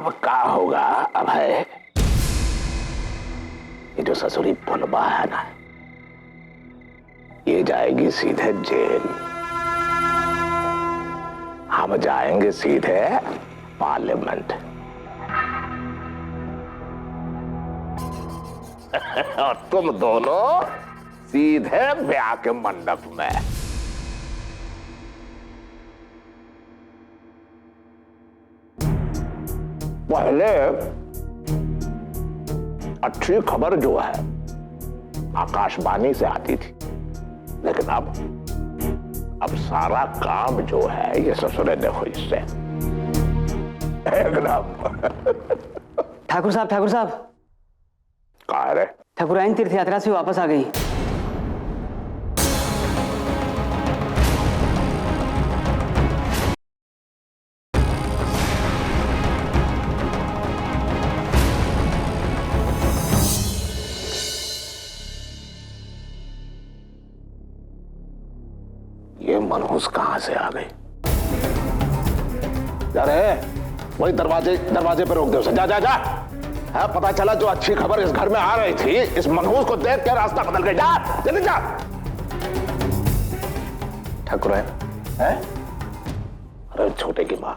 अब क्या होगा अभय? ये जो ससुरी फुलबा है ना, ये जाएगी सीधे जेल, हम जाएंगे सीधे पार्लियामेंट। और तुम दोनों सीधे ब्याह के मंडप में। पहले अच्छी खबर जो है आकाशवाणी से आती थी, लेकिन अब सारा काम जो है ये ससुरे देखो इससे। एकदम। ठाकुर साहब कहा रे? ठाकुराइन तीर्थ यात्रा से वापस आ गई। ये मनहूस कहां से आ गई? अरे वही दरवाजे पे रोक दे उसे। जा जा जा। है पता चला जो अच्छी खबर इस घर में आ रही थी, इस मनहूस को देख के रास्ता बदल गई। जा जल्दी जा। ठाकुराइन है? अरे छोटे की मां,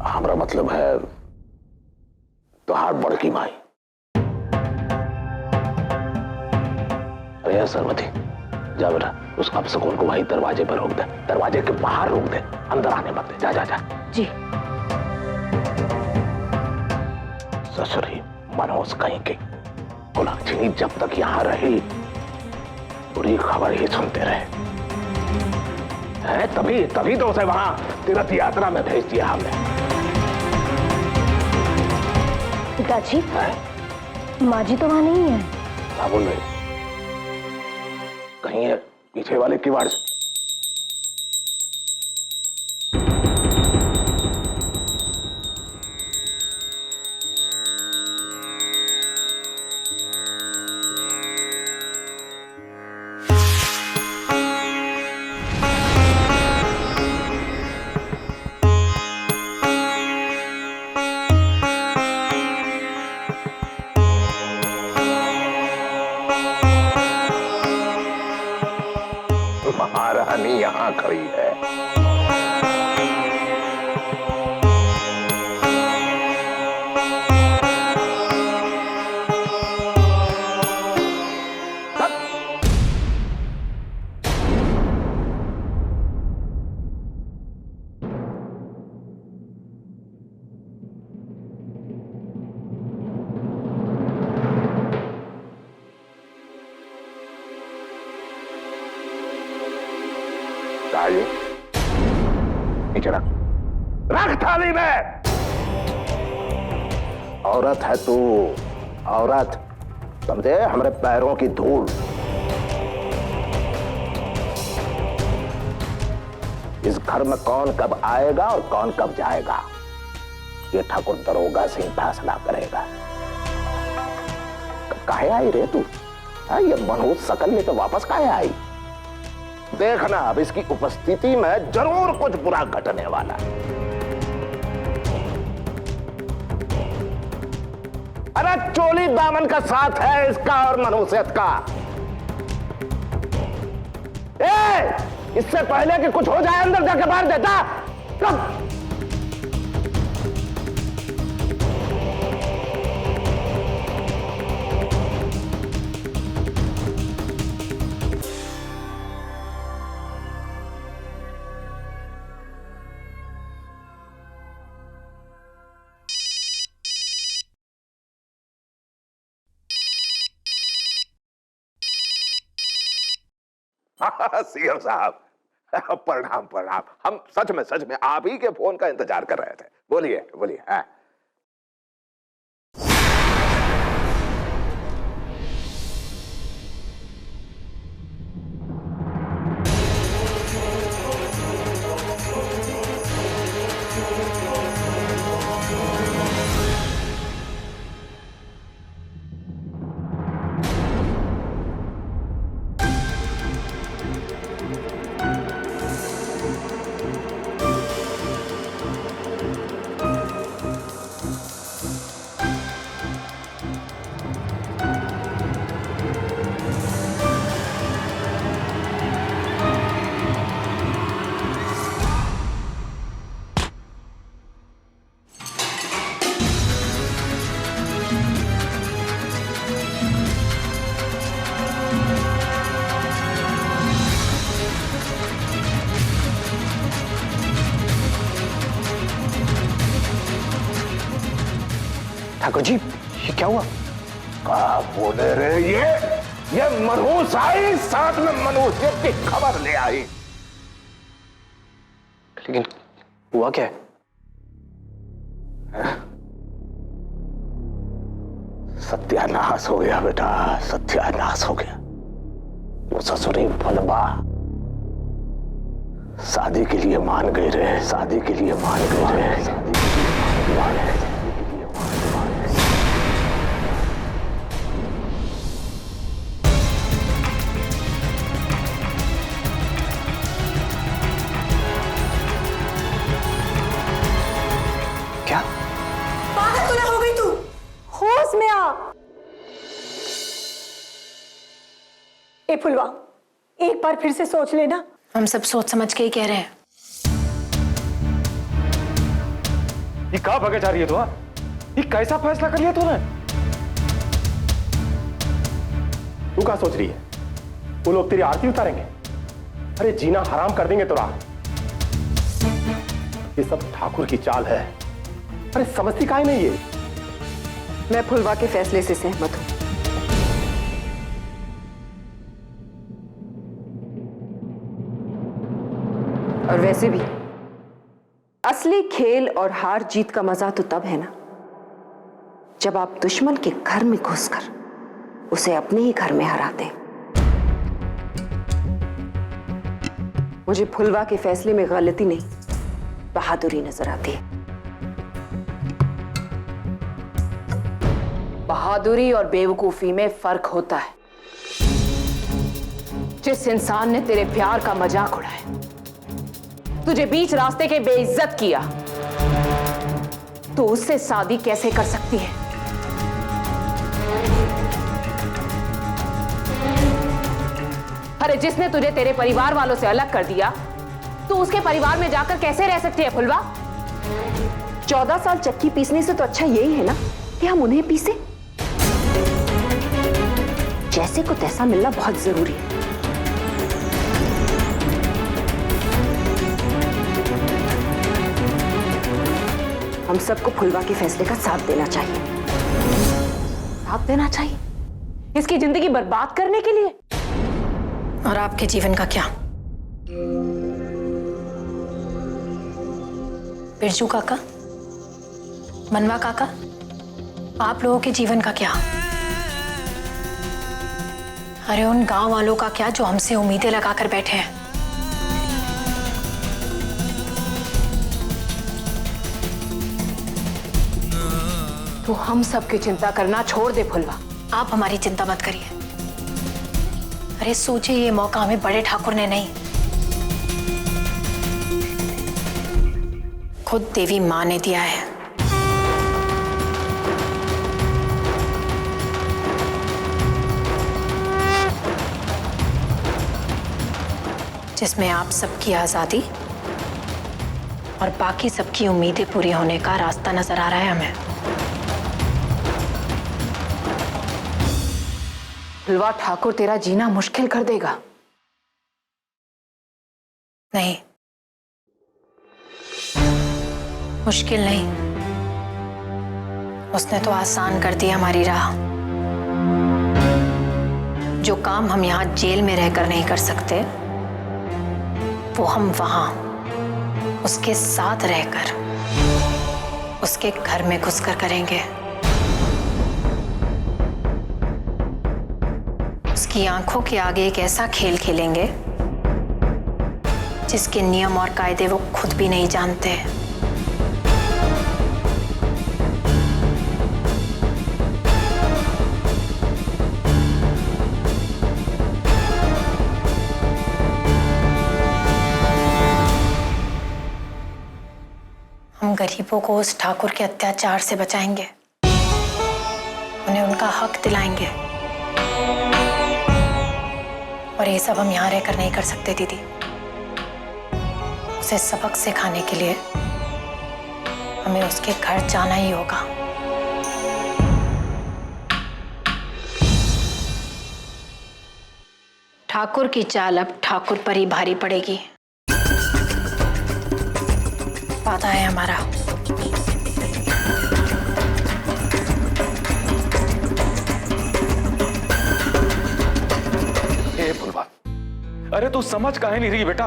हमारा मतलब है तुहार बड़की माई। अरे सरवती, जा बेटा उस अपशकुन को वही दरवाजे पर रोक दे, दरवाजे के बाहर रोक दे, अंदर आने मत दे। जा जा जा। जी। ससुरी मनोज कहीं के कुलक्षणी जब तक यहां रही बुरी खबर ही सुनते रहे हैं। तभी तो उसे वहां तीर्थ यात्रा में भेज दिया हमने। पिताजी, माँ जी तो वहां नहीं है। क्या बोल रही? कहीं है पीछे वाले किवाड़ से। महारानी यहां खड़ी है। नीचे रख थाली में। औरत है तू, औरत समझे? हमारे पैरों की धूल। इस घर में कौन कब आएगा और कौन कब जाएगा, ये ठाकुर दरोगा सिंह फैसला करेगा। काहे आई रे तू? ये मनहूस सकल लेकर वापस काहे आई? देखना अब इसकी उपस्थिति में जरूर कुछ बुरा घटने वाला। अरे चोली दामन का साथ है इसका और मनुष्यत का। इससे पहले कि कुछ हो जाए अंदर जाके बाहर देता कब। सीएम साहब प्रणाम प्रणाम। हम सच में आप ही के फोन का इंतजार कर रहे थे। बोलिए बोलिए। ठाकुर जी ये क्या हुआ? क्या बोले रे ये मनहूस आई, साथ में मनहूसियत की खबर ले आई। लेकिन हुआ क्या है? सत्यानाश हो गया बेटा, सत्यानाश हो गया। वो ससुरी फुलवा शादी के लिए मान गए रे, शादी के लिए मान गए रे, शादी के लिए मान गए रे। क्या? पागल तो ना हो गई तू? होश में आ। ए फुलवा, एक बार फिर से सोच लेना। हम सब सोच समझ के ही कह रहे हैं। ये कहाँ भागे जा रही है तू? ये कैसा फैसला कर लिया तूने? तू क्या सोच रही है? वो लोग तेरी आरती उतारेंगे? अरे जीना हराम कर देंगे तेरा। ये सब ठाकुर की चाल है। अरे समझती काहे नहीं ये? मैं फुलवा के फैसले से सहमत हूं। और वैसे भी असली खेल और हार जीत का मजा तो तब है ना जब आप दुश्मन के घर में घुसकर उसे अपने ही घर में हराते हैं। मुझे फुलवा के फैसले में गलती नहीं, बहादुरी नजर आती है। बहादुरी और बेवकूफी में फर्क होता है। जिस इंसान ने तेरे प्यार का मजाक उड़ाया, तुझे बीच रास्ते के बेइज्जत किया, तो उससे शादी कैसे कर सकती है? अरे जिसने तुझे तेरे परिवार वालों से अलग कर दिया, तो उसके परिवार में जाकर कैसे रह सकती है फुलवा? 14 साल चक्की पीसने से तो अच्छा यही है ना कि हम उन्हें पीसे। जैसे को तैसा मिलना बहुत जरूरी है। हम सबको फुलवा के फैसले का साथ देना चाहिए। साथ देना चाहिए इसकी जिंदगी बर्बाद करने के लिए। और आपके जीवन का क्या? बिरजू काका, मनवा काका, आप लोगों के जीवन का क्या? अरे उन गांव वालों का क्या जो हमसे उम्मीदें लगाकर बैठे हैं? तो हम सबकी चिंता करना छोड़ दे फुलवा। आप हमारी चिंता मत करिए। अरे सोचिए, ये मौका हमें बड़े ठाकुर ने नहीं, खुद देवी मां ने दिया है। जिसमें आप सबकी आजादी और बाकी सबकी उम्मीदें पूरी होने का रास्ता नजर आ रहा है हमें। फुलवा, ठाकुर तेरा जीना मुश्किल कर देगा। नहीं, मुश्किल नहीं, उसने तो आसान कर दी हमारी राह। जो काम हम यहां जेल में रहकर नहीं कर सकते, वो हम वहां उसके साथ रहकर उसके घर में घुसकर करेंगे। उसकी आंखों के आगे एक ऐसा खेल खेलेंगे जिसके नियम और कायदे वो खुद भी नहीं जानते। हम गरीबों को उस ठाकुर के अत्याचार से बचाएंगे, उन्हें उनका हक दिलाएंगे। और ये सब हम यहां रहकर नहीं कर सकते दीदी। उसे सबक सिखाने के लिए हमें उसके घर जाना ही होगा। ठाकुर की चाल अब ठाकुर पर ही भारी पड़ेगी। वादा है हमारा। अरे तू समझ काहे नहीं रही बेटा?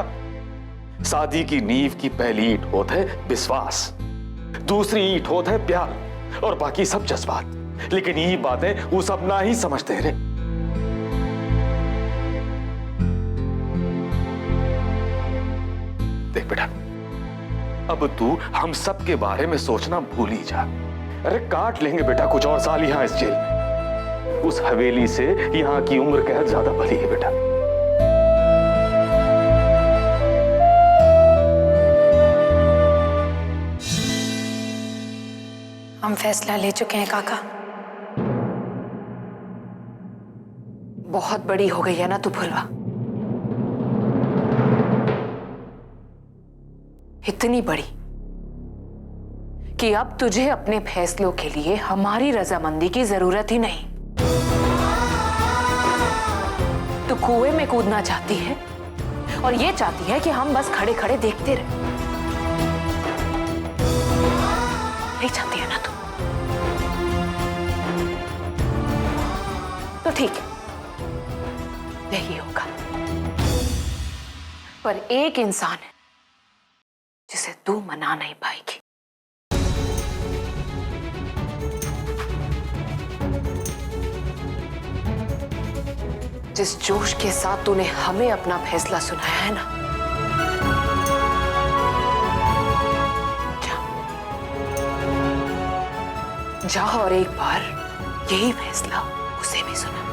शादी की नींव की पहली ईंट होता है विश्वास, दूसरी ईंट होता है प्यार और बाकी सब जज्बात। लेकिन ये बातें वो सब ना ही समझते रे। देख बेटा, अब तू हम सब के बारे में सोचना भूल ही जा। अरे काट लेंगे बेटा कुछ और साल यहां इस जेल में। उस हवेली से यहां की उम्र कैद ज्यादा भली है बेटा। हम फैसला ले चुके हैं काका। बहुत बड़ी हो गई है ना तू फुलवा, इतनी बड़ी कि अब तुझे अपने फैसलों के लिए हमारी रजामंदी की जरूरत ही नहीं। तू कुएं में कूदना चाहती है और ये चाहती है कि हम बस खड़े खड़े देखते रहे। नहीं चाहती है ना तू? तो ठीक है, यही होगा। पर एक इंसान है जिसे तू मना नहीं पाएगी। जिस जोश के साथ तूने हमें अपना फैसला सुनाया है ना, जा और एक बार यही फैसला उसे भी सुना।